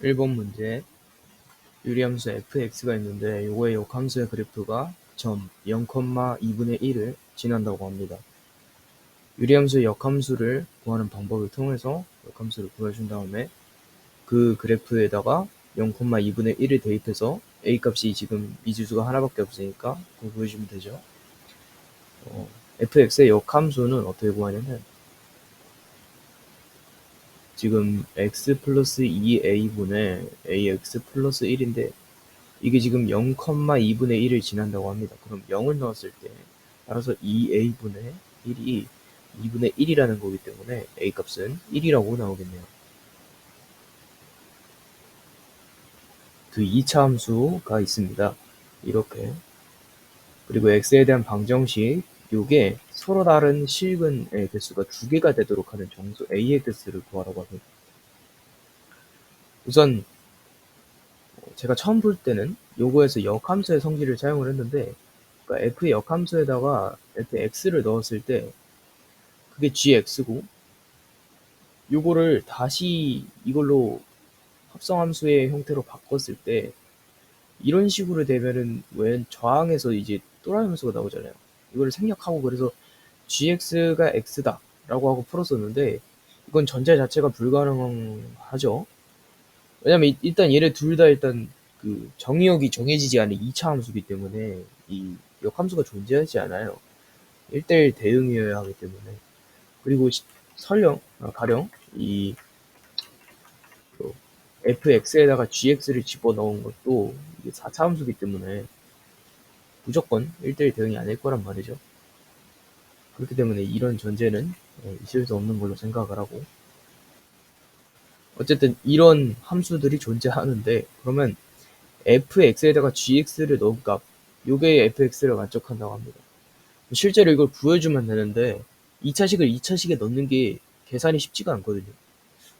1번 문제 유리함수 fx가 있는데 요거의 역함수의 그래프가 점 0,2분의 1을 지난다고 합니다. 유리함수의 역함수를 구하는 방법을 통해서 역함수를 구해준 다음에 그 그래프에다가 0,2분의 1을 대입해서 a 값이 지금 미지수가 하나밖에 없으니까 그거 구해주면 되죠. fx의 역함수는 어떻게 구하냐면 지금 x 플러스 2a분의 ax 플러스 1인데 이게 지금 0,2분의 1을 지난다고 합니다. 그럼 0을 넣었을 때 따라서 2a분의 1이 2분의 1이라는 거기 때문에 a 값은 1이라고 나오겠네요. 그 2차 함수가 있습니다. 이렇게. 그리고 x에 대한 방정식, 요게 서로 다른 실근의 개수가 2개가 되도록 하는 정수 a의 개수를 구하라고 합니다. 우선 제가 처음 볼 때는 요거에서 역함수의 성질을 사용을 했는데, 그러니까 f의 역함수에다가 fx를 넣었을 때 그게 gx고, 요거를 다시 이걸로 합성함수의 형태로 바꿨을 때 이런 식으로 되면은 웬 저항에서 이제 또라이 함수가 나오잖아요. 이거를 생략하고 그래서 gx가 x다 라고 하고 풀었었는데, 이건 전제 자체가 불가능하죠. 왜냐면 일단 얘네 둘 다 일단 그 정의역이 정해지지 않은 2차 함수기 때문에 이 역함수가 존재하지 않아요. 1대1 대응이어야 하기 때문에. 그리고 가령 이 fx에다가 gx를 집어넣은 것도 이게 4차 함수기 때문에 무조건 1대1 대응이 아닐 거란 말이죠. 그렇기 때문에 이런 전제는 있을 수 없는 걸로 생각을 하고, 어쨌든 이런 함수들이 존재하는데, 그러면 fx에다가 gx를 넣은 값, 요게 fx를 만족한다고 합니다. 실제로 이걸 구해주면 되는데 2차식을 2차식에 넣는 게 계산이 쉽지가 않거든요.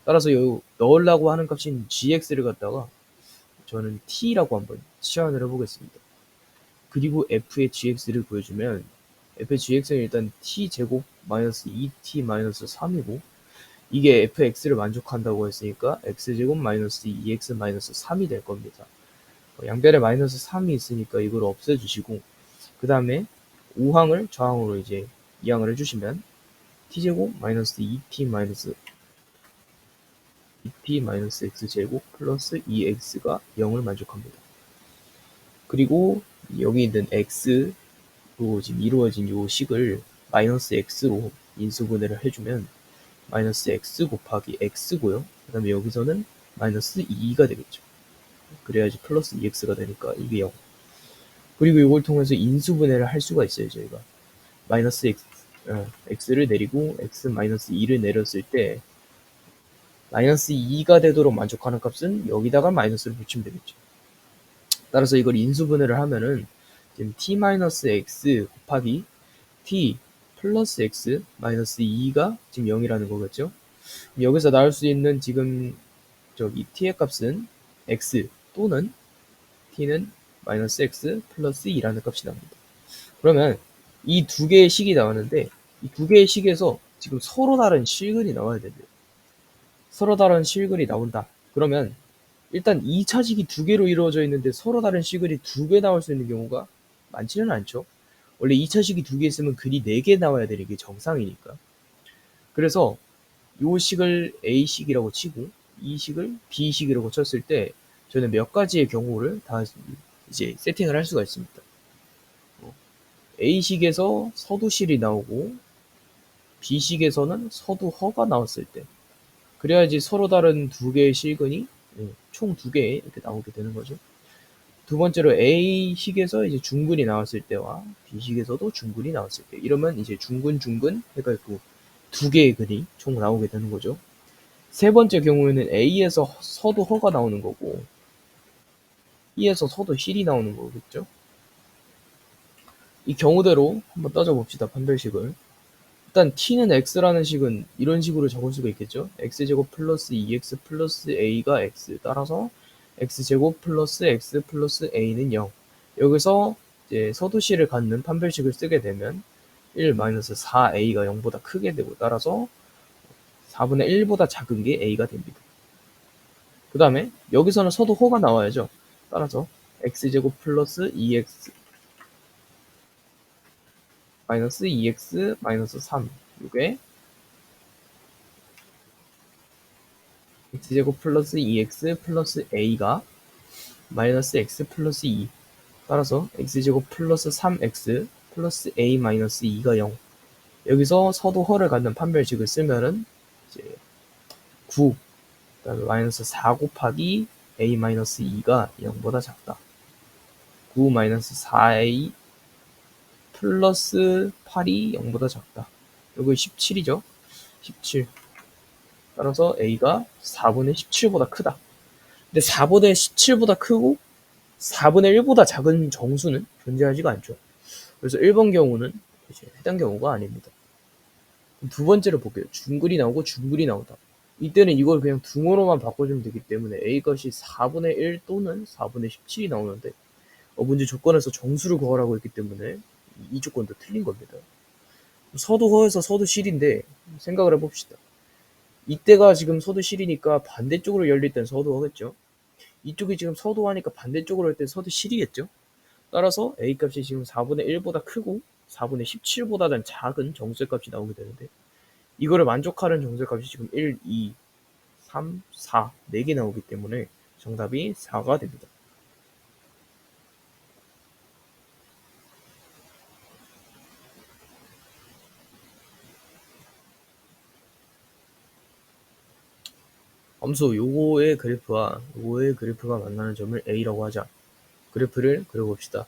따라서 요 넣으려고 하는 값인 gx를 갖다가 저는 t라고 한번 치환을 해보겠습니다. 그리고 f의 gx를 구해주면 f의 gx는 일단 t제곱 마이너스 2t 마이너스 3이고, 이게 fx를 만족한다고 했으니까 x제곱 마이너스 2x 마이너스 3이 될 겁니다. 양변에 마이너스 3이 있으니까 이걸 없애주시고, 그 다음에 5항을 저항으로 이제 이항을 해주시면 t제곱 마이너스 2t 마이너스 x제곱 플러스 2x가 0을 만족합니다. 그리고 여기 있는 x로 지금 이루어진 요 식을 마이너스 x로 인수분해를 해주면 마이너스 x 곱하기 x고요. 그 다음에 여기서는 마이너스 2가 되겠죠. 그래야지 플러스 2x가 되니까 이게 0. 그리고 이걸 통해서 인수분해를 할 수가 있어요. 저희가 마이너스 x를 내리고 x 마이너스 2를 내렸을 때 마이너스 2가 되도록 만족하는 값은 여기다가 마이너스를 붙이면 되겠죠. 따라서 이걸 인수분해를 하면은 지금 t-x 곱하기 t 플러스 x 마이너스 2가 지금 0이라는 거겠죠. 여기서 나올 수 있는 지금 저기 t의 값은 x 또는 t는 마이너스 x 플러스 2라는 값이 나옵니다. 그러면 이 두 개의 식이 나왔는데 이 두 개의 식에서 지금 서로 다른 실근이 나와야 됩니다. 서로 다른 실근이 나온다. 그러면 일단 2차식이 두 개로 이루어져 있는데 서로 다른 실근이 두 개 나올 수 있는 경우가 많지는 않죠. 원래 2차식이 두 개 있으면 글이 4개 나와야 되는 게 정상이니까. 그래서 요 식을 A식이라고 치고 이 식을 B식이라고 쳤을 때 저는 몇 가지의 경우를 다 이제 세팅을 할 수가 있습니다. A식에서 서두실이 나오고 B식에서는 서두허가 나왔을 때, 그래야지 서로 다른 두 개의 실근이 총 2개 이렇게 나오게 되는 거죠. 두 번째로 A식에서 이제 중근이 나왔을 때와 B식에서도 중근이 나왔을 때, 이러면 이제 중근 해가지고 2개의 근이 총 나오게 되는 거죠. 세 번째 경우에는 A에서 서두허가 나오는 거고 B에서 서두실이 나오는 거겠죠. 이 경우대로 한번 따져봅시다. 판별식을. 일단 t는 x라는 식은 이런 식으로 적을 수가 있겠죠. x제곱 플러스 2x 플러스 a가 x, 따라서 x제곱 플러스 x 플러스 a는 0. 여기서 이제 서두시를 갖는 판별식을 쓰게 되면 1 마이너스 4a가 0보다 크게 되고, 따라서 4분의 1보다 작은 게 a가 됩니다. 그 다음에 여기서는 서도호가 나와야죠. 따라서 x제곱 플러스 2x 마이너스 2x 마이너스 3 이게 x제곱 플러스 2x 플러스 a가 마이너스 x 플러스 2 따라서 x제곱 플러스 3x 플러스 a 마이너스 2가 0 여기서 서도허를 갖는 판별식을 쓰면은 이제 9 그다음에 마이너스 4 곱하기 a 마이너스 2가 0보다 작다. 9 마이너스 4a 플러스 8이 0보다 작다. 여기 17이죠. 17. 따라서 a가 4분의 17보다 크다. 근데 4분의 17보다 크고 4분의 1보다 작은 정수는 존재하지가 않죠. 그래서 1번 경우는 이제 해당 경우가 아닙니다. 두 번째로 볼게요. 중글이 나오고 중글이 나오다. 이때는 이걸 그냥 등호로만 바꿔주면 되기 때문에 A값이 4분의 1 또는 4분의 17이 나오는데 문제 조건에서 정수를 구하라고 했기 때문에 이 조건도 틀린 겁니다. 서도허에서 서도실인데 생각을 해봅시다. 이때가 지금 서도실이니까 반대쪽으로 열릴 땐 서도허겠죠. 이쪽이 지금 서도하니까 반대쪽으로 할 땐 서도실이겠죠. 따라서 A값이 지금 4분의 1보다 크고 4분의 17보다는 작은 정수의 값이 나오게 되는데 이거를 만족하는 정수의 값이 지금 1, 2, 3, 4, 4개 나오기 때문에 정답이 4가 됩니다. 함수 요거의 그래프와 요거의 그래프가 만나는 점을 A라고 하자. 그래프를 그려봅시다.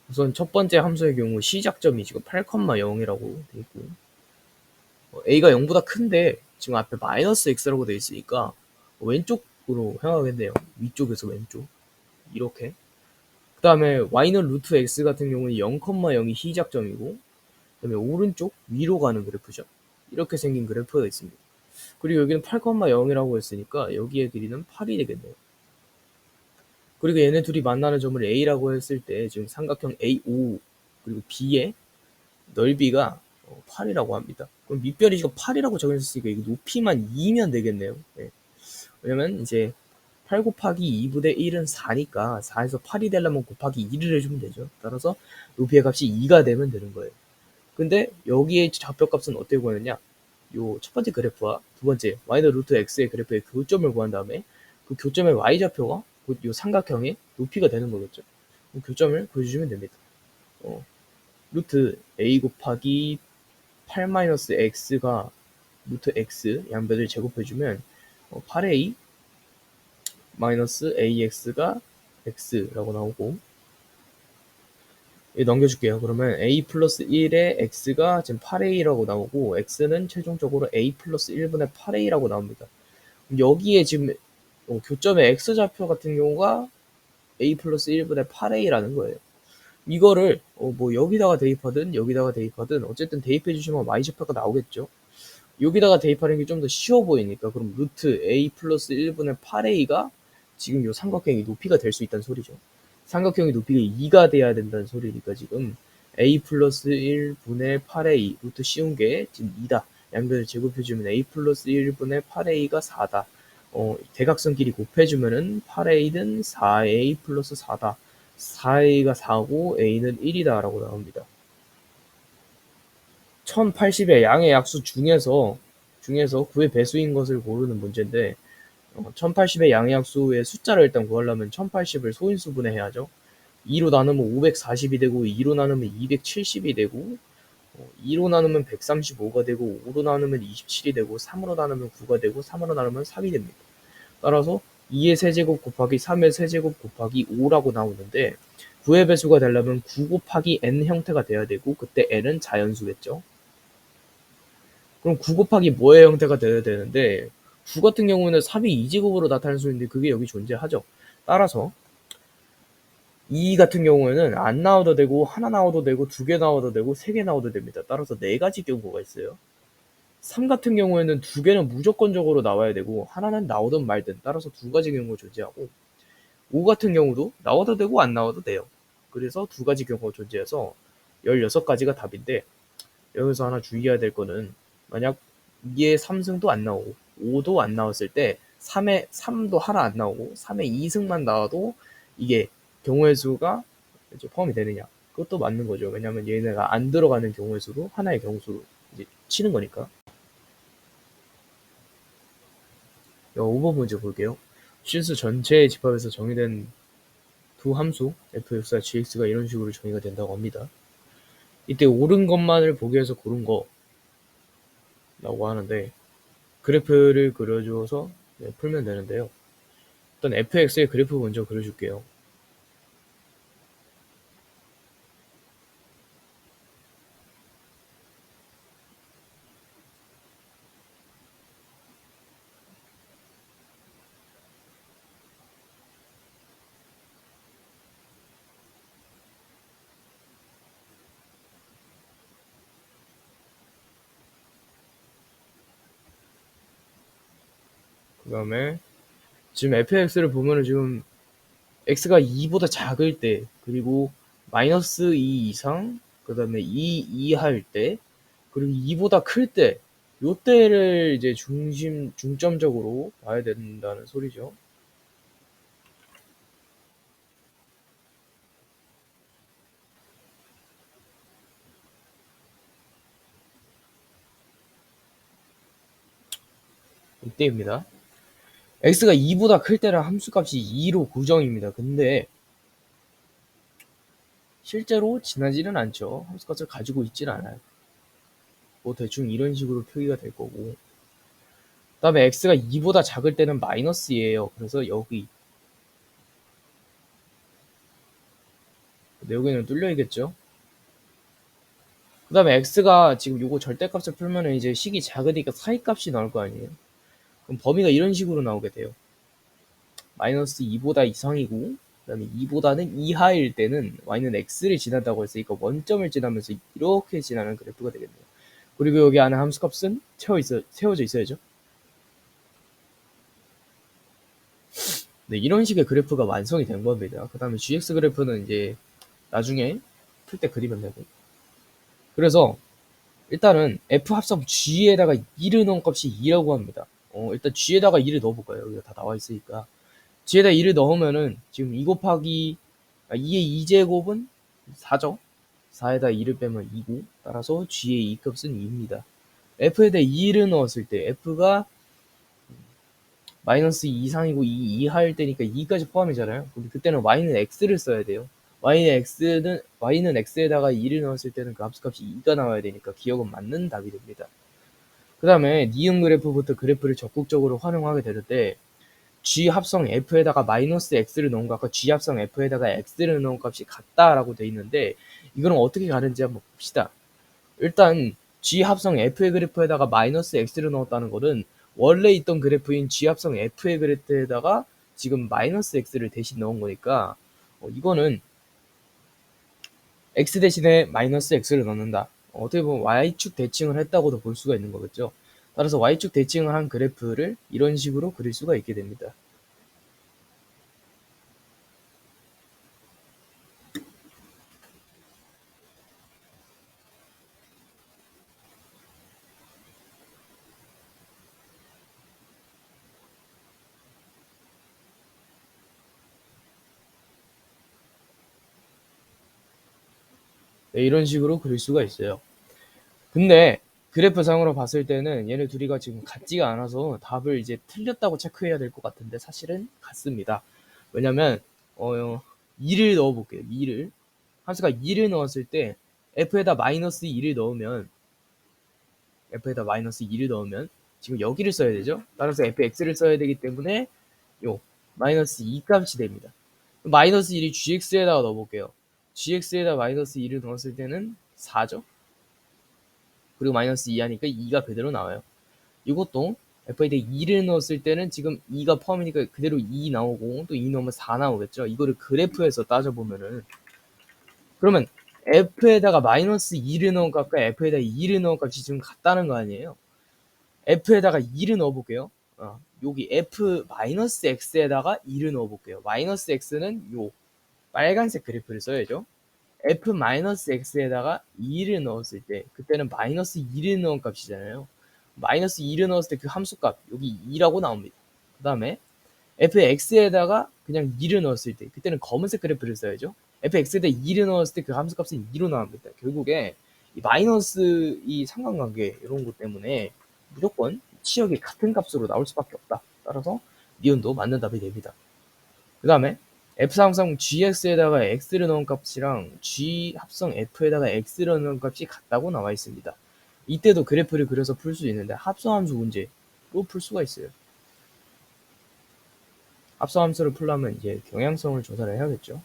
우선 첫 번째 함수의 경우 시작점이 지금 8,0이라고 되어 있고 A가 0보다 큰데 지금 앞에 마이너스 X라고 되어 있으니까 왼쪽으로 향하겠네요. 위쪽에서 왼쪽 이렇게. 그 다음에 Y는 루트 X 같은 경우는 0,0이 시작점이고 그 다음에 오른쪽 위로 가는 그래프죠. 이렇게 생긴 그래프가 있습니다. 그리고 여기는 8,0이라고 했으니까 여기의 길이는 8이 되겠네요. 그리고 얘네 둘이 만나는 점을 A라고 했을 때 지금 삼각형 AO 그리고 B의 넓이가 8이라고 합니다. 그럼 밑변이 지금 8이라고 적혀있으니까 이거 높이만 2면 되겠네요. 네. 왜냐면 이제 8 곱하기 2분의 1은 4니까 4에서 8이 되려면 곱하기 2를 해주면 되죠. 따라서 높이의 값이 2가 되면 되는 거예요. 근데 여기에 좌표값은 어떻게 구하느냐? 요 첫 번째 그래프와 두 번째 y는 루트 x의 그래프의 교점을 구한 다음에 그 교점의 y좌표가 요 삼각형의 높이가 되는 거겠죠. 그 교점을 구해주시면 됩니다. 루트 a 곱하기 8 마이너스 x가 루트 x 양변을 제곱해주면 8a 마이너스 ax가 x라고 나오고 넘겨줄게요. 그러면 a 플러스 1의 x가 지금 8a라고 나오고 x는 최종적으로 a 플러스 1분의 8a라고 나옵니다. 여기에 지금 교점의 x좌표 같은 경우가 a 플러스 1분의 8a라는 거예요. 이거를 뭐 여기다가 대입하든 여기다가 대입하든 어쨌든 대입해 주시면 y좌표가 나오겠죠. 여기다가 대입하는 게 좀 더 쉬워 보이니까 그럼 루트 a 플러스 1분의 8a가 지금 요 삼각형의 높이가 될 수 있다는 소리죠. 삼각형의 높이가 2가 돼야 된다는 소리니까 지금 a 플러스 1분의 8a 루트 씌운 게 지금 2다. 양변을 제곱해주면 a 플러스 1분의 8a가 4다. 대각선끼리 곱해주면은 8a는 4a 플러스 4다. 4a가 4고 a는 1이다 라고 나옵니다. 1080의 양의 약수 중에서 9의 배수인 것을 고르는 문제인데 1080의 양의 약수의 숫자를 일단 구하려면 1080을 소인수분해 해야죠. 2로 나누면 540이 되고 2로 나누면 270이 되고 2로 나누면 135가 되고 5로 나누면 27이 되고 3으로 나누면 9가 되고 3으로 나누면 3이 됩니다. 따라서 2의 세제곱 곱하기 3의 세제곱 곱하기 5라고 나오는데 9의 배수가 되려면 9 곱하기 n 형태가 돼야 되고 그때 n은 자연수겠죠. 그럼 9 곱하기 뭐의 형태가 돼야 되는데 9 같은 경우는 3이 2제곱으로 나타날 수 있는데 그게 여기 존재하죠. 따라서 2 같은 경우에는 안 나와도 되고 하나 나와도 되고 2개 나와도 되고 3개 나와도 됩니다. 따라서 4가지 경우가 있어요. 3 같은 경우에는 2개는 무조건적으로 나와야 되고 하나는 나오든 말든 따라서 2가지 경우가 존재하고 5 같은 경우도 나와도 되고 안 나와도 돼요. 그래서 2가지 경우가 존재해서 16가지가 답인데 여기서 하나 주의해야 될 거는 만약 2의 3승도 안 나오고 5도 안 나왔을 때 3도 하나 안 나오고 3의 2승만 나와도 이게 경우의 수가 이제 포함이 되느냐? 그것도 맞는 거죠. 왜냐면 얘네가 안 들어가는 경우의 수로 하나의 경우수로 이제 치는 거니까. 5번 문제 볼게요. 실수 전체의 집합에서 정의된 두 함수 fx와 gx가 이런 식으로 정의가 된다고 합니다. 이때 옳은 것만을 보기 위해서 고른 거라고 하는데 그래프를 그려줘서 풀면 되는데요. 일단 fx의 그래프 먼저 그려줄게요. 그 다음에 지금 fx를 보면은 지금 x가 2보다 작을 때 그리고 마이너스 2 이상 그 다음에 2 이하일 때 그리고 2보다 클 때 요때를 이제 중점적으로 봐야 된다는 소리죠. 이때입니다. x가 2보다 클 때는 함수값이 2로 고정입니다. 근데 실제로 지나지는 않죠. 함수값을 가지고 있질 않아요. 뭐 대충 이런 식으로 표기가 될 거고 그 다음에 x가 2보다 작을 때는 마이너스예요. 그래서 여기는 뚫려있겠죠. 그 다음에 x가 지금 요거 절대값을 풀면은 이제 식이 작으니까 사이값이 나올 거 아니에요. 그럼 범위가 이런 식으로 나오게 돼요. 마이너스 2보다 이상이고 그 다음에 2보다는 이하일 때는 y는 x를 지난다고 했으니까 원점을 지나면서 이렇게 지나는 그래프가 되겠네요. 그리고 여기 안에 함수값은 세워져 있어야죠. 네, 이런 식의 그래프가 완성이 된 겁니다. 그 다음에 gx 그래프는 이제 나중에 풀 때 그리면 되고. 그래서 일단은 f 합성 g에다가 2를 넣은 값이 2라고 합니다. 일단 g에다가 2를 넣어볼까요? 여기가 다 나와 있으니까. g에다 2를 넣으면은 지금 2 곱하기 2의 2제곱은 4죠. 4에다 2를 빼면 2고 따라서 g의 2값은 2입니다. f에다 2를 넣었을 때 f가 마이너스 2 이상이고 2 이하일 때니까 2까지 포함이잖아요. 그때는 y는 x를 써야 돼요. y는 x에다가 2를 넣었을 때는 그 함수값이 2가 나와야 되니까 기억은 맞는 답이 됩니다. 그 다음에 니은 그래프부터 그래프를 적극적으로 활용하게 되는데 g 합성 f에다가 마이너스 x를 넣은 값과 g 합성 f에다가 x를 넣은 값이 같다라고 돼 있는데 이거는 어떻게 가는지 한번 봅시다. 일단 g 합성 f의 그래프에다가 마이너스 x를 넣었다는 것은 원래 있던 그래프인 g 합성 f의 그래프에다가 지금 마이너스 x를 대신 넣은 거니까 이거는 x 대신에 마이너스 x를 넣는다. 어떻게 보면 y축 대칭을 했다고도 볼 수가 있는 거겠죠. 따라서 y축 대칭을 한 그래프를 이런 식으로 그릴 수가 있게 됩니다. 네, 이런 식으로 그릴 수가 있어요. 근데 그래프상으로 봤을 때는 얘네 둘이가 지금 같지가 않아서 답을 이제 틀렸다고 체크해야 될 것 같은데 사실은 같습니다. 왜냐면 2를 넣어볼게요. 2를 함수가 2를 넣었을 때 f에다 마이너스 2를 넣으면 지금 여기를 써야 되죠. 따라서 fx를 써야 되기 때문에 요 마이너스 2 값이 됩니다. 마이너스 1이 gx에다가 넣어볼게요. gx에다 마이너스 2를 넣었을 때는 4죠. 그리고 마이너스 2 하니까 2가 그대로 나와요. 이것도 f에다 2를 넣었을 때는 지금 2가 포함이니까 그대로 2 나오고 또 2 넣으면 4 나오겠죠. 이거를 그래프에서 따져보면은 그러면 f에다가 마이너스 2를 넣은 값과 f에다 2를 넣은 값이 지금 같다는 거 아니에요. f에다가 2를 넣어볼게요. 여기 f 마이너스 x에다가 2를 넣어볼게요. 마이너스 x는 요 빨간색 그래프를 써야죠. f 마이너스 x에다가 2를 넣었을 때 그때는 마이너스 2를 넣은 값이잖아요. 마이너스 2를 넣었을 때 그 함수값 여기 2라고 나옵니다. 그 다음에 fx에다가 그냥 2를 넣었을 때, 그때는 검은색 그래프를 써야죠. fx에다 2를 넣었을 때 그 함수값은 2로 나옵니다. 결국에 이 마이너스 이 상관관계 이런 것 때문에 무조건 치역이 같은 값으로 나올 수밖에 없다. 따라서 니은도 맞는 답이 됩니다. 그 다음에 f 합성 gx에다가 x를 넣은 값이랑 g 합성 f에다가 x를 넣은 값이 같다고 나와 있습니다. 이때도 그래프를 그려서 풀 수 있는데 합성함수 문제로 풀 수가 있어요. 합성함수를 풀려면 이제 경향성을 조사를 해야겠죠.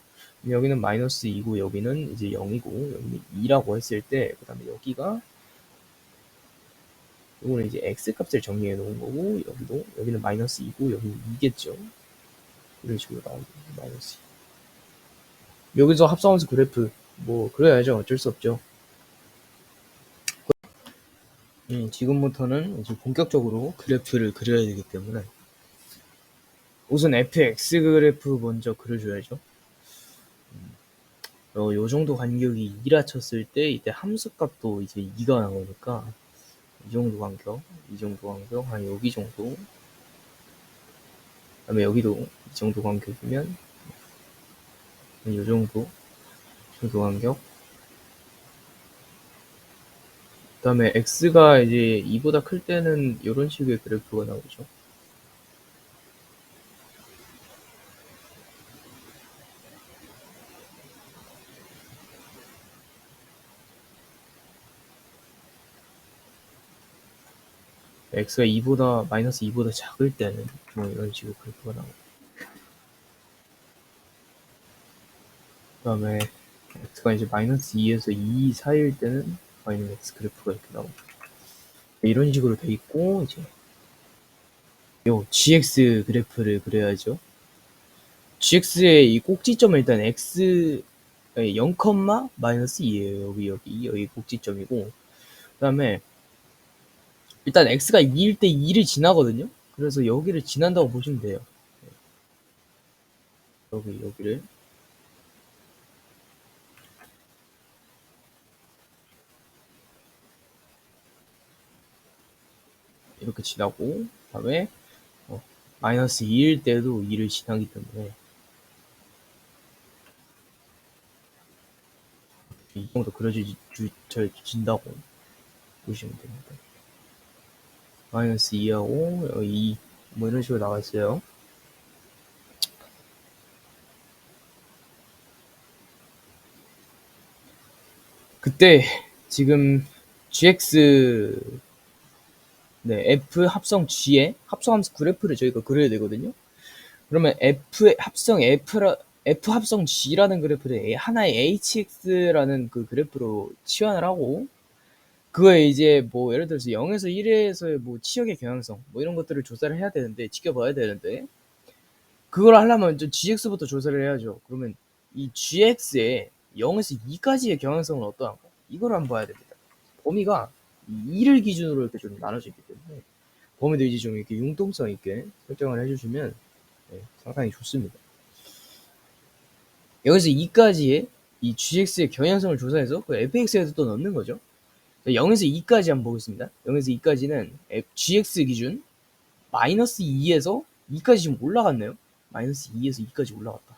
여기는 마이너스 2고 여기는 이제 0이고 여기는 2라고 했을 때, 그 다음에 여기가 이거는 이제 x 값을 정리해 놓은 거고, 여기는 마이너스 2고 여기는 2겠죠. 이런 식으로 나오고 마이너스 2. 여기서 합성함수 그래프 뭐 그려야죠. 어쩔 수 없죠. 지금부터는 이제 본격적으로 그래프를 그려야 되기 때문에 우선 fx 그래프 먼저 그려줘야죠. 요 정도 간격이 2라 쳤을 때 이때 함수값도 이제 2가 나오니까 이 정도 간격, 한 여기 정도. 그다음에 여기도 이 정도 간격이면 이 정도 간격. 그다음에 x가 이제 2보다 클 때는 이런 식의 그래프가 나오죠. x가 2보다 마이너스 2보다 작을 때는 뭐 이런 식으로 그래프가 나오고, 그다음에 x가 이제 마이너스 2에서 2 사이일 때는 마이너스 x 그래프가 이렇게 나오고, 이런 식으로 돼 있고, 이제 요 gx 그래프를 그려야죠. gx의 이 꼭지점은 일단 x 0, 마이너스 2예요. 여기 꼭지점이고, 그 다음에 일단 x가 2일 때 2를 지나거든요. 그래서 여기를 지난다고 보시면 돼요. 여기를 이렇게 지나고, 그 다음에 마이너스 2일 때도 2를 지나기 때문에 이 정도 그려진다고 보시면 됩니다. 마이너스 2하고 2, 뭐 이런 식으로 나와 있어요. 그때 지금 gx f 합성 g의 합성함수 그래프를 저희가 그려야 되거든요. 그러면 f 합성 g라는 그래프를 하나의 hx라는 그 그래프로 치환을 하고, 그거에 이제 뭐 예를 들어서 0에서 1에서의 뭐 치역의 경향성 뭐 이런 것들을 조사를 해야 되는데, 지켜봐야 되는데, 그걸 하려면 좀 gx부터 조사를 해야죠. 그러면 이 gx의 0에서 2까지의 경향성은 어떠한가, 이걸 한번 봐야 됩니다. 범위가 2를 기준으로 이렇게 좀 나눠져 있기 때문에 범위도 이제 좀 이렇게 융통성 있게 설정을 해주시면 상당히 좋습니다. 여기서 2까지의 이 gx의 경향성을 조사해서 그 fx에도 또 넣는 거죠. 0에서 2까지 한번 보겠습니다. 0에서 2까지는 gx 기준 마이너스 2에서 2까지 지금 올라갔네요. 마이너스 2에서 2까지 올라갔다.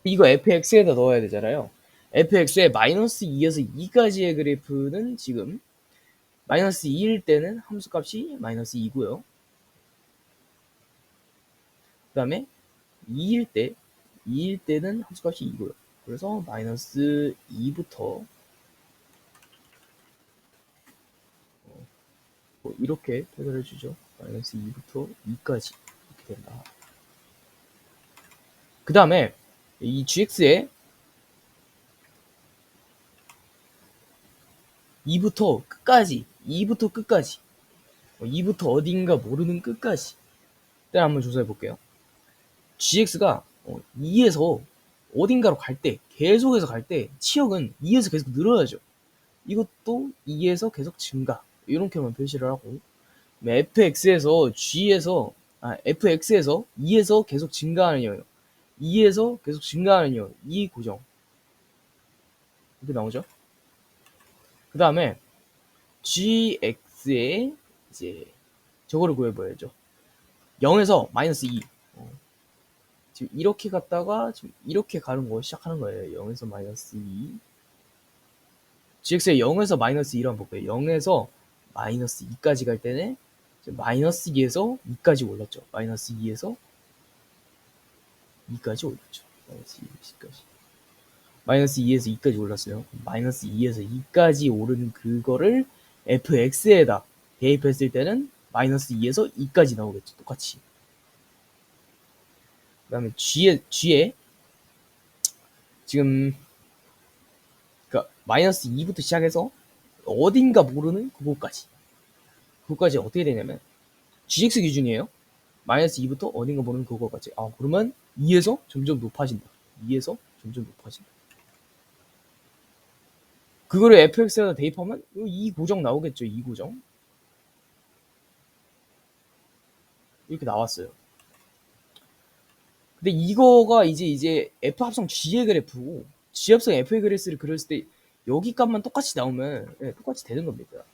이거 fx에다 넣어야 되잖아요. fx에 마이너스 2에서 2까지의 그래프는 지금 마이너스 2일 때는 함수값이 마이너스 2고요. 그 다음에 2일 때는 함수값이 2고요. 그래서 마이너스 2부터 뭐 이렇게 표현을 해주죠. 마이너스 2부터 2까지 이렇게 된다. 그 다음에 이 gx에 2부터 끝까지 2부터 어딘가 모르는 끝까지 일단 한번 조사해 볼게요. gx가 2에서 어딘가로 갈 때, 계속해서 갈 때 치역은 2에서 계속 늘어나죠. 이것도 2에서 계속 증가, 이렇게만 표시를 하고, fx에서 fx에서 2에서 계속 증가하는 여 2에서 계속 증가하는 여, 이 고정 이렇게 나오죠. 그 다음에 gx x의 이제 저거를 구해봐야죠. 0에서 마이너스 2. 지금 이렇게 갔다가 지금 이렇게 가는 거 시작하는 거예요. 0에서 마이너스 2. gx의 0에서 마이너스 2로 한번 볼게요. 0에서 마이너스 2까지 갈 때는 마이너스 2에서 2까지 올랐죠. 마이너스 2에서 2까지 올랐죠. 마이너스 2까지. 마이너스 2에서 2까지 올랐어요. 마이너스 2에서 2까지 오른 그거를 fx에다 대입했을 때는 마이너스 2에서 2까지 나오겠죠. 똑같이. 그 다음에 g에 지금 그러니까 마이너스 2부터 시작해서 어딘가 모르는 그거까지 어떻게 되냐면 gx 기준이에요. 마이너스 2부터 어딘가 모르는 그거까지. 그러면 2에서 점점 높아진다. 2에서 점점 높아진다. 그거를 fx에다 대입하면 이 고정 나오겠죠. 이 고정 이렇게 나왔어요. 근데 이거가 이제 f 합성 g의 그래프고 g 합성 f의 그래프를 그렸을 때 여기 값만 똑같이 나오면 똑같이 되는 겁니다.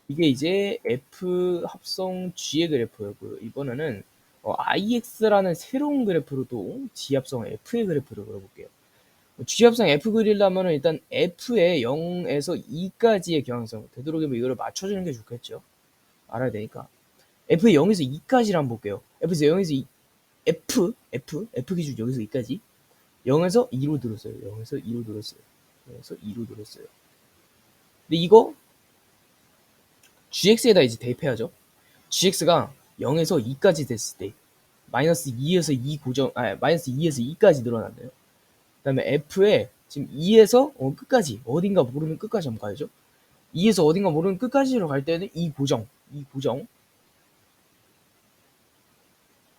이게 이제 f 합성 g의 그래프였고요. 이번에는 ix라는 새로운 그래프로도 g 합성 f의 그래프를 그려볼게요. g 합성 f 그리려면 일단 f의 0에서 2까지의 경향성, 되도록이면 이거를 맞춰주는 게 좋겠죠. 알아야 되니까. f의 0에서 2까지를 한번 볼게요. f에서 0에서 2, f 기준 여기서 2까지 0에서 2로 들었어요. 0에서 2로 들었어요. 0에서 2로 들었어요. 근데 이거 gx에다 이제 대입해야죠. gx가 0에서 2까지 됐을 때 마이너스 2에서 2 고정, 마이너스 2에서 2까지 늘어났네요. 그 다음에 f에 지금 2에서 끝까지 어딘가 모르는 끝까지 한번 가야죠. 2에서 어딘가 모르는 끝까지로 갈 때는 이 고정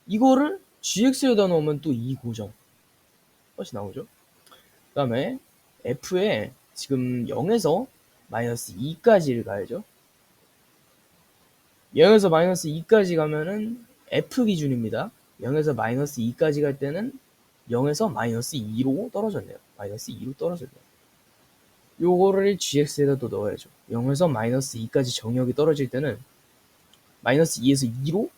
이거를 gx에다 넣으면 또 이 고정 다시 나오죠. 그 다음에 f에 지금 0에서 마이너스 2까지를 가야죠. 0에서 마이너스 2까지 가면은 f 기준입니다. 0에서 마이너스 2까지 갈 때는 0에서 마이너스 2로 떨어졌네요. 마이너스 2로 떨어졌네요. 요거를 gx에다 또 넣어야죠. 0에서 마이너스 2까지 정역이 떨어질 때는 마이너스 2에서 2로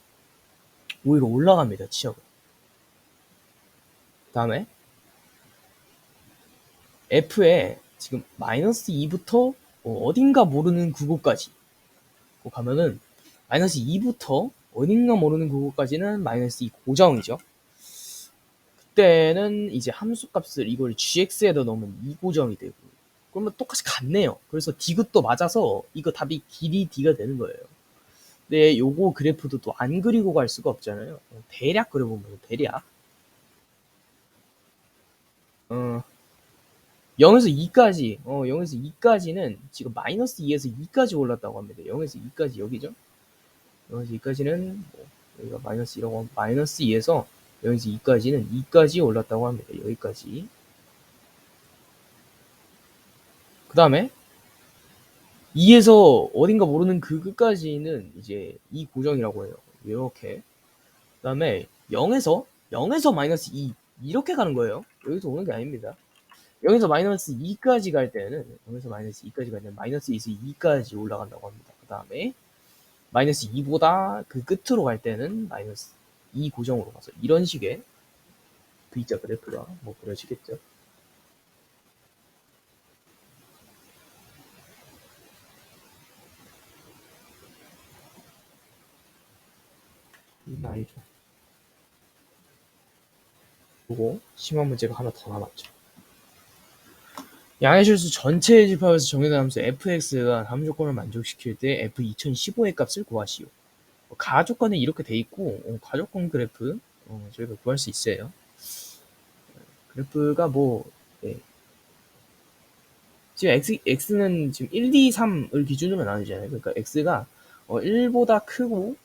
오히려 올라갑니다. 치역을. 그 다음에 f에 지금 마이너스 2부터 어딘가 모르는 그곳까지 가면은 마이너스 2부터 어딘가 모르는 그곳까지는 마이너스 2 고정이죠. 그때는 이제 함수값을 이걸 gx에다 넣으면 2 고정이 되고 그러면 똑같이 같네요. 그래서 디귿도 맞아서 이거 답이 길이 d가 되는 거예요. 근데 요거 그래프도 또 안 그리고 갈 수가 없잖아요. 대략 그려보면 대략 0에서 2까지 0에서 2까지는 지금 마이너스 2에서 2까지 올랐다고 합니다. 0에서 2까지 여기죠. 0에서 2까지는 여기가 마이너스 2라고 하면 마이너스 2에서 0에서 2까지는 2까지 올랐다고 합니다. 여기까지. 그 다음에 2에서 어딘가 모르는 그 끝까지는 이제 이 고정이라고 해요. 이렇게. 그 다음에 0에서 마이너스 2 이렇게 가는 거예요. 여기서 오는 게 아닙니다. 0에서 마이너스 2까지 갈 때는 0에서 마이너스 2까지 갈 때는 마이너스 2에서 2까지 올라간다고 합니다. 그 다음에 마이너스 2보다 그 끝으로 갈 때는 마이너스 2 고정으로 가서 이런 식의 V자 그래프가 그려지겠죠. 나이죠. 그리고 심화 문제가 하나 더 남았죠. 양의 실수 전체의 집합에서 정의된 함수 fx가 다음 조건을 만족시킬 때 f 2015의 값을 구하시오. 가조건은 이렇게 돼 있고 가조건 그래프 저희가 구할 수 있어요. 그래프가 네. 지금 x는 지금 1, 2, 3을 기준으로 나누잖아요. 그러니까 x가 1보다 크고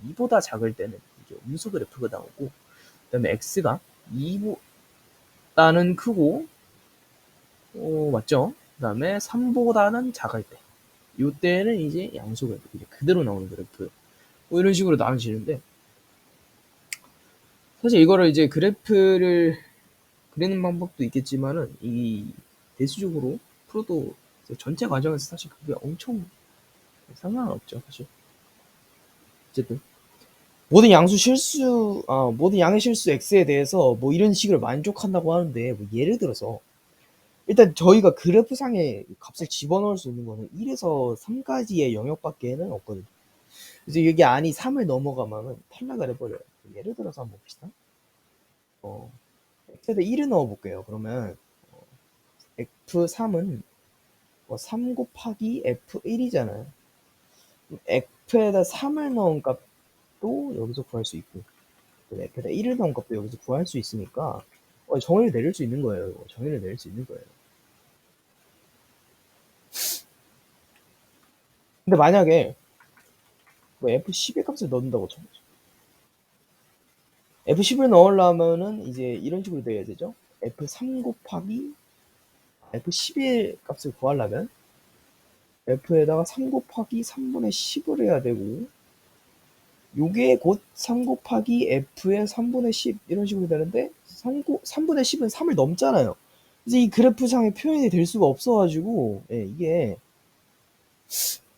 2보다 작을 때는 이제 음수 그래프가 나오고, 그다음에 x가 2보다는 크고 맞죠? 그다음에 3보다는 작을 때, 이때는 이제 양수 그래프, 이제 그대로 나오는 그래프. 이런 식으로 나눠지는데, 사실 이거를 이제 그래프를 그리는 방법도 있겠지만은 이 대수적으로 풀어도 전체 과정에서 사실 그게 엄청 상관은 없죠, 사실. 어쨌든 모든 양의 실수 x에 대해서 뭐 이런 식으로 만족한다고 하는데, 뭐 예를 들어서 일단 저희가 그래프상에 값을 집어넣을 수 있는 거는 1에서 3까지의 영역밖에는 없거든요. 그래서 여기 안이 3을 넘어가면은 탈락을 해버려요. 예를 들어서 한번 봅시다. x에다 1을 넣어볼게요. 그러면 f3은 3 곱하기 f1이잖아요. f에다 3을 넣은 값도 여기서 구할 수 있고, f에다 1을 넣은 값도 여기서 구할 수 있으니까 정의를 내릴 수 있는 거예요. 정의를 내릴 수 있는 거예요. 근데 만약에 f10의 값을 넣는다고 쳐보죠. f10을 넣으려면은 이제 이런 식으로 돼야 되죠. f3 곱하기 f10의 값을 구하려면 f에다가 3 곱하기 3분의 10을 해야 되고, 요게 곧 3 곱하기 f의 3분의 10 이런 식으로 되는데 3분의 10은 3을 넘잖아요. 그래서 이 그래프상에 표현이 될 수가 없어가지고 이게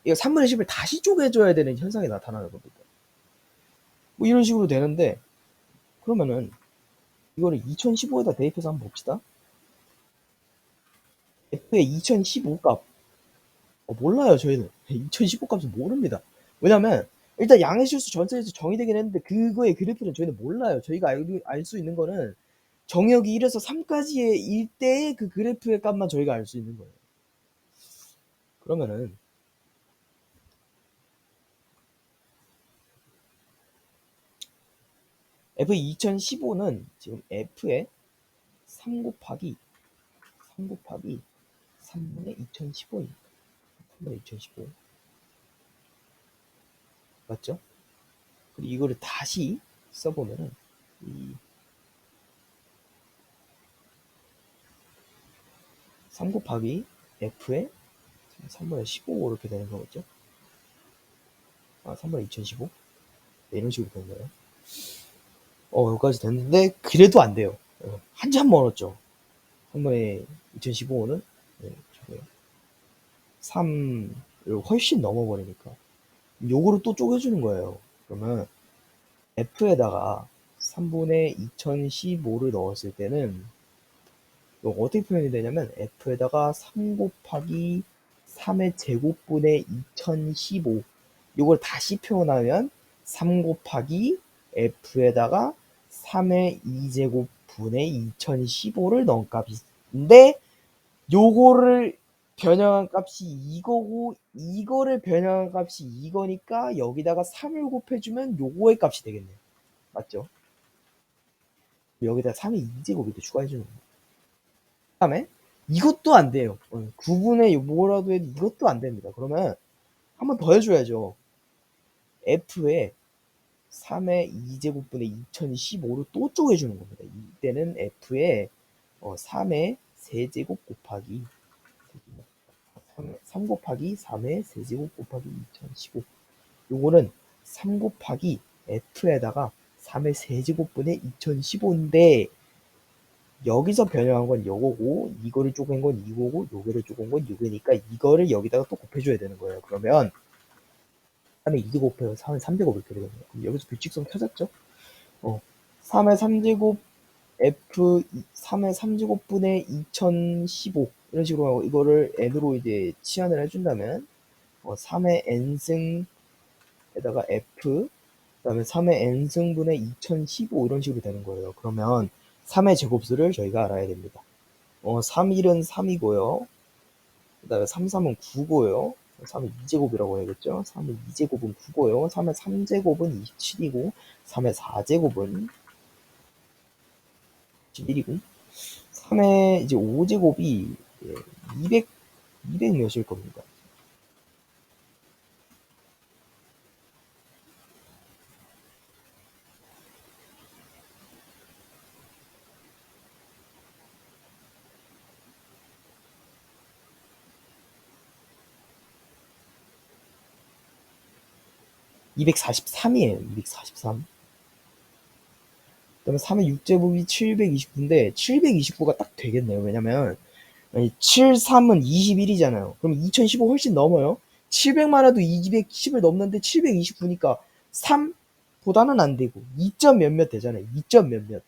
3분의 10을 다시 쪼개줘야 되는 현상이 나타나는 겁니다. 뭐 이런 식으로 되는데, 그러면은 이거를 2015에다 대입해서 한번 봅시다. f의 2015 값 몰라요. 저희는 2015 값은 모릅니다. 왜냐면 일단 양의 실수 전체에서 정의되긴 했는데 그거의 그래프는 저희는 몰라요. 저희가 알 수 있는 거는 정역이 1에서 3까지의 일대의 그 그래프의 값만 저희가 알 수 있는 거예요. 그러면은 F2015는 지금 F에 3 곱하기 3분의 2015입니다. 3분의 2015 맞죠? 그리고 이거를 다시 써보면은 이 3 곱하기 F에 3분의 15 이렇게 되는 거겠죠? 3분의 2015 네, 이런 식으로 되는 거예요. 여기까지 됐는데 그래도 안 돼요. 한참 멀었죠. 3분의 2015는 3을 훨씬 넘어버리니까 요거를 또 쪼개주는 거예요. 그러면 F에다가 3분의 2015를 넣었을 때는 이거 어떻게 표현이 되냐면 F에다가 3 곱하기 3의 제곱분의 2015 요걸 다시 표현하면 3 곱하기 F에다가 3의 2제곱분의 2015를 넣은 값인데, 요거를 변형한 값이 이거고 이거를 변형한 값이 이거니까 여기다가 3을 곱해주면 요거의 값이 되겠네요. 맞죠? 여기다 3의 2제곱 이렇게 추가해주는 거예요. 그 다음에 이것도 안 돼요. 9분의 뭐라도 해도 이것도 안 됩니다. 그러면 한 번 더 해줘야죠. F에 3의 2제곱분의 2015를 또 쪼개주는 겁니다. 이때는 F에 3의 세제곱 곱하기 3 곱하기 3의 세제곱 곱하기 2015 요거는 3 곱하기 F에다가 3의 세제곱분의 2015인데 여기서 변형한 건 요거고 이거를 쪼갠 건 이거고 요거를 쪼갠 건 요거니까 이거를 여기다가 또 곱해줘야 되는 거예요. 그러면 3의 2제곱 곱해서 3의 3제곱 이렇게 되거든요. 그럼 여기서 규칙성 켜졌죠? 3의 3제곱 F 3의 3제곱분의 2015 이런 식으로 하고 이거를 n으로 이제 치환을 해준다면 3의 n승에다가 F 그다음에 3의 n승분의 2015 이런 식으로 되는 거예요. 그러면 3의 제곱수를 저희가 알아야 됩니다. 3, 1은 3이고요. 그 다음에 3, 3은 9고요. 3의 2제곱이라고 해야겠죠. 3의 2제곱은 9고요. 3의 3제곱은 27이고 3의 4제곱은 11이고 3의 이제 5제곱이 200 몇일 겁니다. 243이에요. 243. 그다음에 3의 6제곱이 729인데 729가 딱 되겠네요. 왜냐면 7, 3은 21이잖아요. 그럼 2015 훨씬 넘어요. 700만 해도 210을 넘는데 729니까 3보다는 안 되고 2점 몇몇 되잖아요. 2점 몇몇.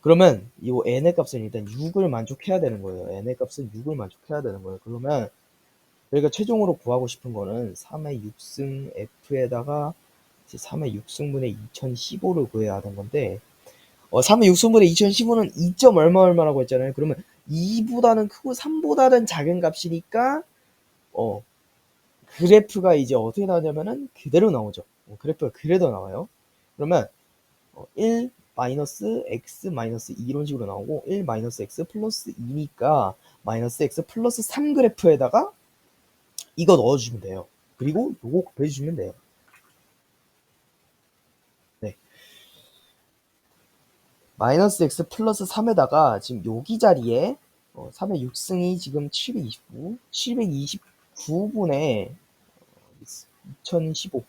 그러면 이 n의 값은 일단 6을 만족해야 되는 거예요. n의 값은 6을 만족해야 되는 거예요. 그러면 저희가 최종으로 구하고 싶은 거는 3의 6승 f에다가 3의 6승분의 2015를 구해야 하는 건데 3의 6승분의 2015는 2점 얼마라고 했잖아요. 그러면 2보다는 크고 3보다는 작은 값이니까 그래프가 이제 어떻게 나오냐면은 그대로 나오죠. 그래프가 그래도 나와요. 그러면 1 마이너스 x 마이너스 2 이런 식으로 나오고 1 마이너스 x 플러스 2니까 마이너스 x 플러스 3 그래프에다가 이거 넣어주시면 돼요. 그리고 요거 곱해주시면 돼요. 네. 마이너스 x 플러스 3에다가 지금 여기 자리에 3의 6승이 지금 729, 729분의 2015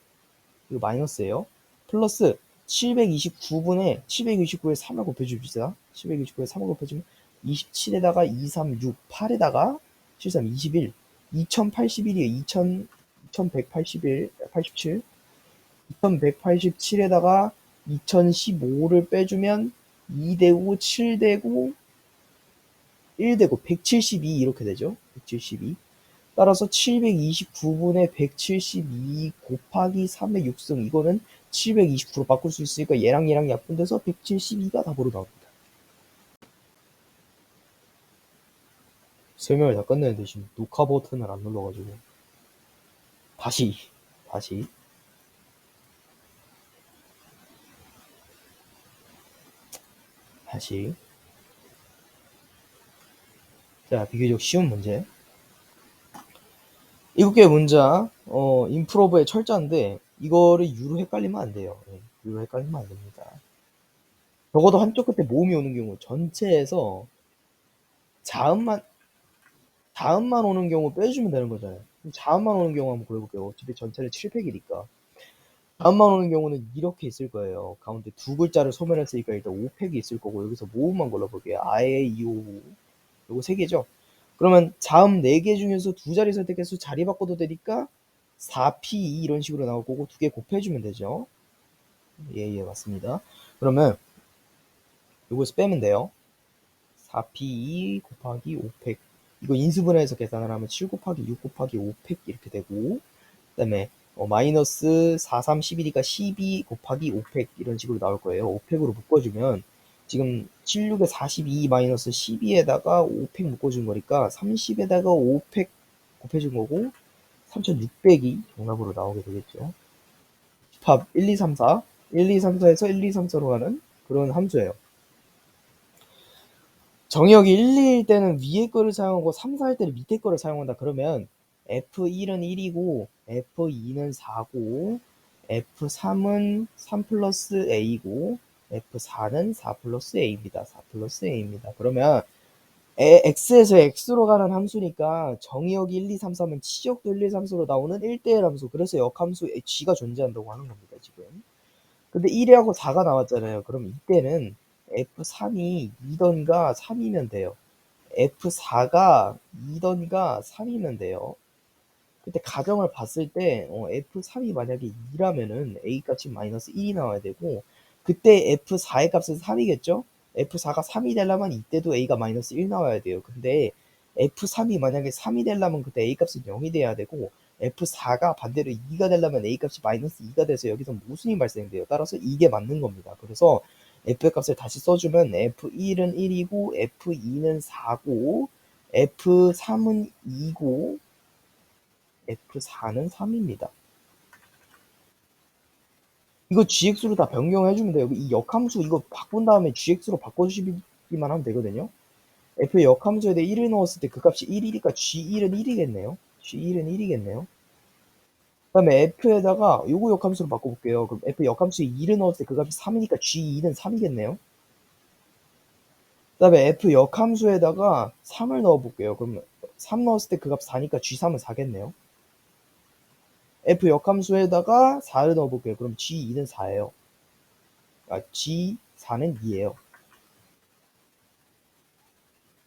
이거 마이너스예요. 플러스 729분의 729에 3을 곱해줍시다. 729에 3을 곱해주면 27에다가 2, 3, 6, 8에다가 7, 3, 21, 2081이에요. 2181, 87, 2187에다가 2015를 빼주면 2되고 7되고 1되고 172 이렇게 되죠. 172. 따라서 729분의 172 곱하기 3의 6승 이거는 729로 바꿀 수 있으니까 얘랑 약분돼서 172가 답으로 나옵니다. 설명을 다 끝내는데 지금 녹화 버튼을 안 눌러가지고 다시 자, 비교적 쉬운 문제 7개의 문자 인프로브의 철자인데 이거를 U로 헷갈리면 안 돼요. U로 헷갈리면 안 됩니다. 적어도 한쪽 끝에 모음이 오는 경우 전체에서 자음만 오는 경우 빼주면 되는 거잖아요. 자음만 오는 경우 한번 구해볼게요. 어차피 전체는 7팩이니까. 자음만 오는 경우는 이렇게 있을 거예요. 가운데 두 글자를 소멸했으니까 일단 5팩이 있을 거고 여기서 모음만 골라볼게요. 아에, 이오, 요거 3개죠. 그러면 자음 4개 중에서 두 자리 선택해서 자리 바꿔도 되니까 4P2 이런 식으로 나올 거고 2개 곱해주면 되죠. 예, 맞습니다. 그러면 요거에서 빼면 돼요. 4P2 곱하기 5팩. 이거 인수분해해서 계산을 하면 7 곱하기 6 곱하기 5팩 이렇게 되고 그 다음에 마이너스 4, 3, 11이니까 12 곱하기 5팩 이런 식으로 나올 거예요. 5팩으로 묶어주면 지금 7, 6에 42 마이너스 12에다가 5팩 묶어준 거니까 30에다가 5팩 곱해준 거고 3600이 정답으로 나오게 되겠죠. 집합 1, 2, 3, 4 1, 2, 3, 4에서 1, 2, 3, 4로 가는 그런 함수예요. 정의역이 1, 2일 때는 위에 거를 사용하고 3, 4일 때는 밑에 거를 사용한다. 그러면 F1은 1이고 F2는 4고 F3은 3 플러스 A고 F4는 4 플러스 A입니다. 4 플러스 A입니다. 그러면 X에서 X로 가는 함수니까 정의역이 1, 2, 3, 4면 치역도 1, 2, 3, 4로 나오는 1대1 함수. 그래서 역함수 G가 존재한다고 하는 겁니다. 지금. 근데 1하고 4가 나왔잖아요. 그럼 이때는 F3이 2던가 3이면 돼요. F4가 2던가 3이면 돼요. 그때 가정을 봤을 때 F3이 만약에 2라면은 A 값이 마이너스 1이 나와야 되고 그때 F4의 값은 3이겠죠? F4가 3이 되려면 이때도 A가 마이너스 1 나와야 돼요. 근데 F3이 만약에 3이 되려면 그때 A 값은 0이 돼야 되고 F4가 반대로 2가 되려면 A 값이 마이너스 2가 돼서 여기서 모순이 발생돼요. 따라서 이게 맞는 겁니다. 그래서 F의 값을 다시 써주면 F1은 1이고 F2는 4고 F3은 2고 F4는 3입니다. 이거 GX로 다 변경해주면 돼요. 이 역함수 이거 바꾼 다음에 GX로 바꿔주시기만 하면 되거든요. F의 역함수에 대해 1을 넣었을 때 그 값이 1이니까 G1은 1이겠네요. G1은 1이겠네요. 그 다음에 F에다가 요거 역함수로 바꿔볼게요. 그럼 F 역함수에 2를 넣었을 때 그 값이 3이니까 G2는 3이겠네요. 그 다음에 F 역함수에다가 3을 넣어볼게요. 그럼 3 넣었을 때 그 값 4니까 G3은 4겠네요. F 역함수에다가 4를 넣어볼게요. 그럼 G2는 4예요. G4는 2예요.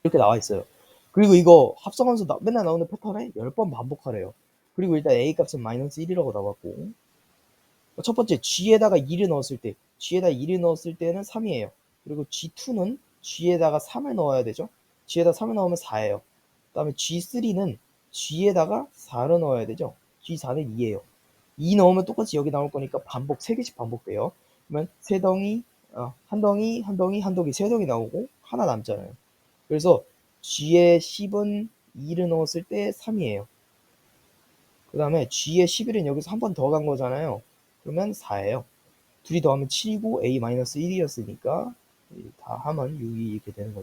이렇게 나와 있어요. 그리고 이거 합성함수 맨날 나오는 패턴에 10번 반복하래요. 그리고 일단 A 값은 마이너스 1이라고 나왔고, 첫 번째 G에다가 2를 넣었을 때, G에다 2를 넣었을 때는 3이에요. 그리고 G2는 G에다가 3을 넣어야 되죠. G에다 3을 넣으면 4예요. 그 다음에 G3는 G에다가 4를 넣어야 되죠. G4는 2예요. 2 넣으면 똑같이 여기 나올 거니까 반복, 3개씩 반복돼요. 그러면 세 덩이, 한 덩이, 한 덩이, 한 덩이, 세 덩이 나오고 하나 남잖아요. 그래서 G에 10은 2를 넣었을 때 3이에요. 그 다음에 G에 11은 여기서 한 번 더 간 거잖아요. 그러면 4예요. 둘이 더하면 7이고 A-1이었으니까 다 하면 6이 이렇게 되는 거죠.